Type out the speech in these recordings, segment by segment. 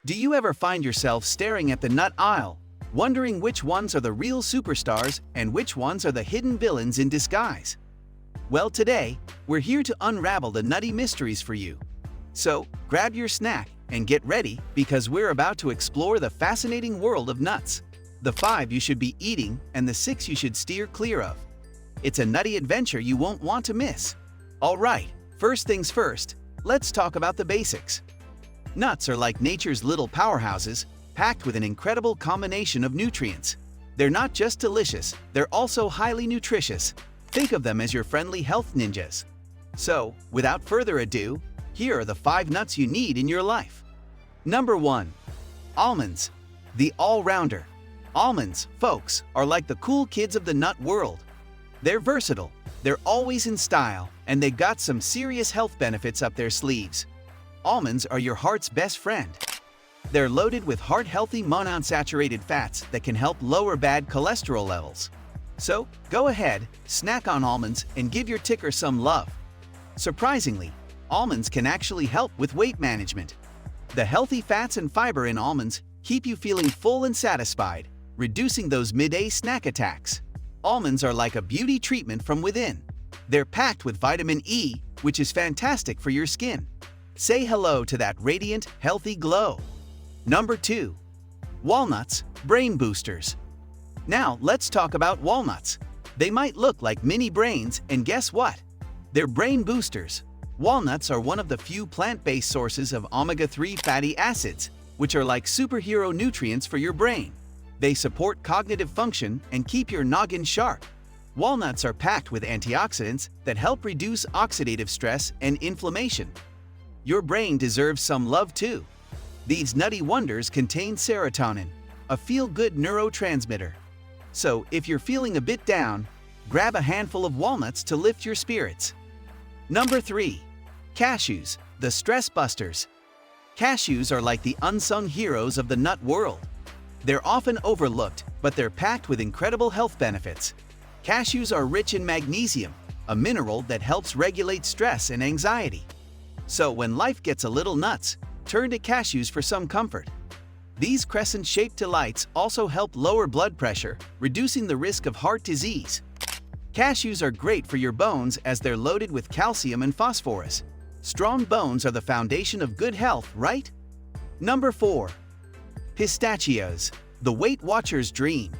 Do you ever find yourself staring at the nut aisle, wondering which ones are the real superstars and which ones are the hidden villains in disguise? Well, today, we're here to unravel the nutty mysteries for you. So, grab your snack and get ready because we're about to explore the fascinating world of nuts. The 5 you should be eating and the 6 you should steer clear of. It's a nutty adventure you won't want to miss. Alright, first things first, let's talk about the basics. Nuts are like nature's little powerhouses, packed with an incredible combination of nutrients. They're not just delicious, they're also highly nutritious. Think of them as your friendly health ninjas. So, without further ado, here are the 5 nuts you need in your life. Number 1. Almonds. The all-rounder. Almonds, folks, are like the cool kids of the nut world. They're versatile, they're always in style, and they got some serious health benefits up their sleeves. Almonds are your heart's best friend. They're loaded with heart-healthy monounsaturated fats that can help lower bad cholesterol levels. So, go ahead, snack on almonds and give your ticker some love. Surprisingly, almonds can actually help with weight management. The healthy fats and fiber in almonds keep you feeling full and satisfied, reducing those midday snack attacks. Almonds are like a beauty treatment from within. They're packed with vitamin E, which is fantastic for your skin. Say hello to that radiant, healthy glow. Number 2. Walnuts, brain boosters. Now, let's talk about walnuts. They might look like mini brains, and guess what? They're brain boosters. Walnuts are one of the few plant-based sources of omega-3 fatty acids, which are like superhero nutrients for your brain. They support cognitive function and keep your noggin sharp. Walnuts are packed with antioxidants that help reduce oxidative stress and inflammation. Your brain deserves some love too. These nutty wonders contain serotonin, a feel-good neurotransmitter. So, if you're feeling a bit down, grab a handful of walnuts to lift your spirits. Number 3. Cashews, the stress busters. Cashews are like the unsung heroes of the nut world. They're often overlooked, but they're packed with incredible health benefits. Cashews are rich in magnesium, a mineral that helps regulate stress and anxiety. So when life gets a little nuts, turn to cashews for some comfort. These crescent-shaped delights also help lower blood pressure, reducing the risk of heart disease. Cashews are great for your bones as they're loaded with calcium and phosphorus. Strong bones are the foundation of good health, right? Number 4. Pistachios, the Weight Watcher's dream.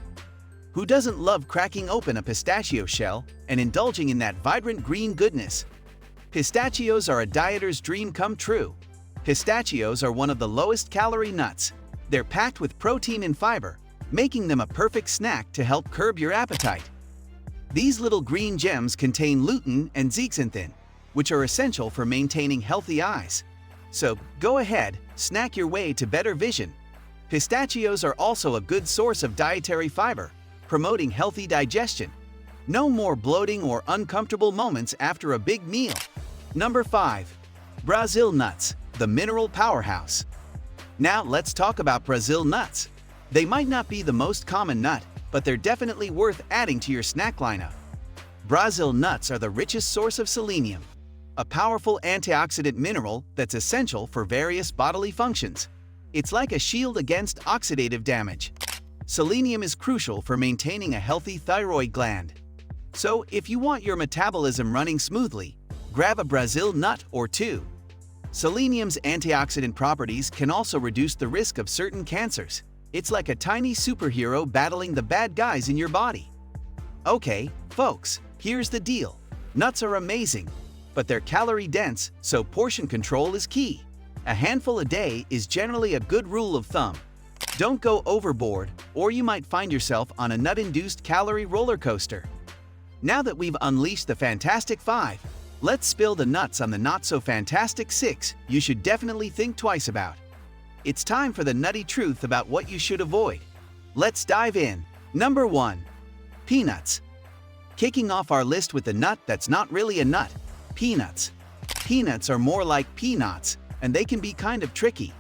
Who doesn't love cracking open a pistachio shell and indulging in that vibrant green goodness? Pistachios are a dieter's dream come true. Pistachios are one of the lowest calorie nuts. They're packed with protein and fiber, making them a perfect snack to help curb your appetite. These little green gems contain lutein and zeaxanthin, which are essential for maintaining healthy eyes. So, go ahead, snack your way to better vision. Pistachios are also a good source of dietary fiber, promoting healthy digestion. No more bloating or uncomfortable moments after a big meal. Number 5. Brazil nuts, the mineral powerhouse. Now let's talk about Brazil nuts. They might not be the most common nut, but they're definitely worth adding to your snack lineup. Brazil nuts are the richest source of selenium, a powerful antioxidant mineral that's essential for various bodily functions. It's like a shield against oxidative damage. Selenium is crucial for maintaining a healthy thyroid gland. So, if you want your metabolism running smoothly, grab a Brazil nut or 2. Selenium's antioxidant properties can also reduce the risk of certain cancers. It's like a tiny superhero battling the bad guys in your body. Okay, folks, here's the deal. Nuts are amazing, but they're calorie-dense, so portion control is key. A handful a day is generally a good rule of thumb. Don't go overboard, or you might find yourself on a nut-induced calorie roller coaster. Now that we've unleashed the fantastic 5, let's spill the nuts on the not-so-fantastic 6 you should definitely think twice about. It's time for the nutty truth about what you should avoid. Let's dive in. Number 1. Peanuts. Kicking off our list with the nut that's not really a nut, peanuts. Peanuts are more like peanuts, and they can be kind of tricky.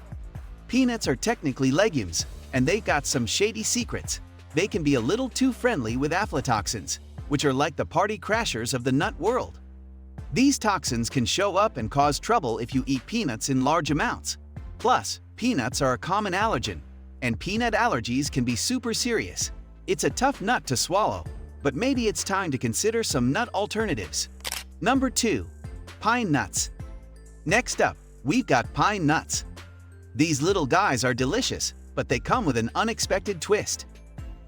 Peanuts are technically legumes, and they've got some shady secrets. They can be a little too friendly with aflatoxins, which are like the party crashers of the nut world. These toxins can show up and cause trouble if you eat peanuts in large amounts. Plus, Peanuts are a common allergen, and peanut allergies can be super serious. It's a tough nut to swallow, but maybe it's time to consider some nut alternatives. Number 2. Pine nuts. Next up, we've got pine nuts. These little guys are delicious, but they come with an unexpected twist.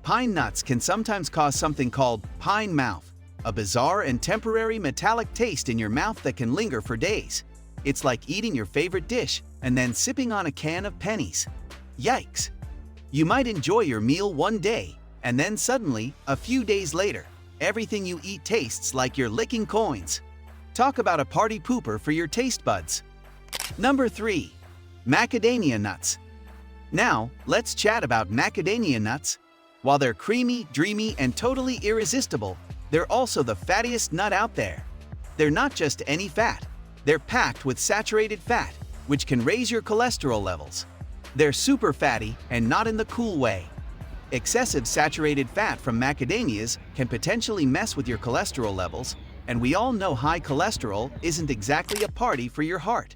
Pine nuts can sometimes cause something called pine mouth, a bizarre and temporary metallic taste in your mouth that can linger for days. It's like eating your favorite dish and then sipping on a can of pennies. Yikes! You might enjoy your meal one day, and then suddenly, a few days later, everything you eat tastes like you're licking coins. Talk about a party pooper for your taste buds. Number 3. Macadamia nuts. Now, let's chat about macadamia nuts. While they're creamy, dreamy, and totally irresistible, they're also the fattiest nut out there. They're not just any fat. They're packed with saturated fat, which can raise your cholesterol levels. They're super fatty and not in the cool way. Excessive saturated fat from macadamias can potentially mess with your cholesterol levels, and we all know high cholesterol isn't exactly a party for your heart.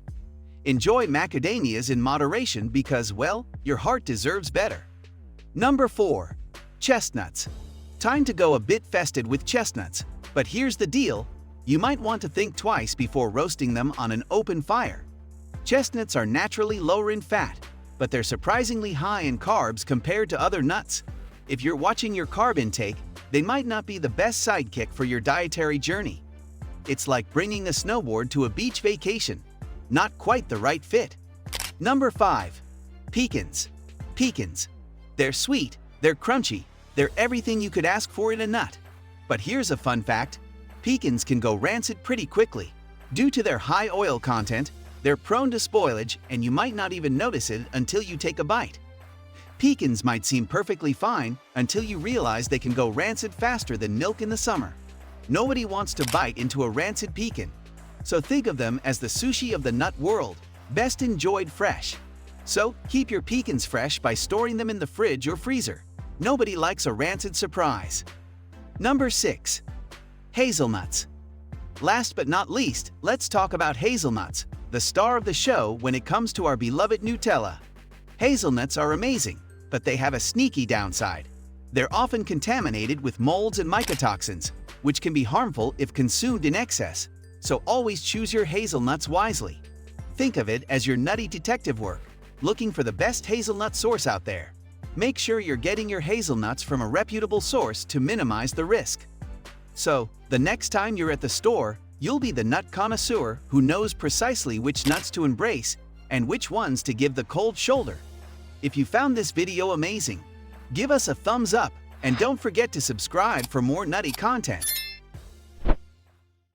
Enjoy macadamias in moderation because, well, your heart deserves better. Number 4. Chestnuts. Time to go a bit festive with chestnuts, but here's the deal. You might want to think twice before roasting them on an open fire. Chestnuts are naturally lower in fat, but they're surprisingly high in carbs compared to other nuts. If you're watching your carb intake, they might not be the best sidekick for your dietary journey. It's like bringing a snowboard to a beach vacation. Not quite the right fit. Number 5. Pecans. Pecans. They're sweet, they're crunchy, they're everything you could ask for in a nut. But here's a fun fact. Pecans can go rancid pretty quickly. Due to their high oil content, they're prone to spoilage and you might not even notice it until you take a bite. Pecans might seem perfectly fine until you realize they can go rancid faster than milk in the summer. Nobody wants to bite into a rancid pecan. So think of them as the sushi of the nut world, best enjoyed fresh. So keep your pecans fresh by storing them in the fridge or freezer. Nobody likes a rancid surprise. Number 6. Hazelnuts. Last but not least, let's talk about hazelnuts, the star of the show when it comes to our beloved Nutella. Hazelnuts are amazing, but they have a sneaky downside. They're often contaminated with molds and mycotoxins, which can be harmful if consumed in excess. So always choose your hazelnuts wisely. Think of it as your nutty detective work, looking for the best hazelnut source out there. Make sure you're getting your hazelnuts from a reputable source to minimize the risk. So, the next time you're at the store, you'll be the nut connoisseur who knows precisely which nuts to embrace and which ones to give the cold shoulder. If you found this video amazing, give us a thumbs up and don't forget to subscribe for more nutty content.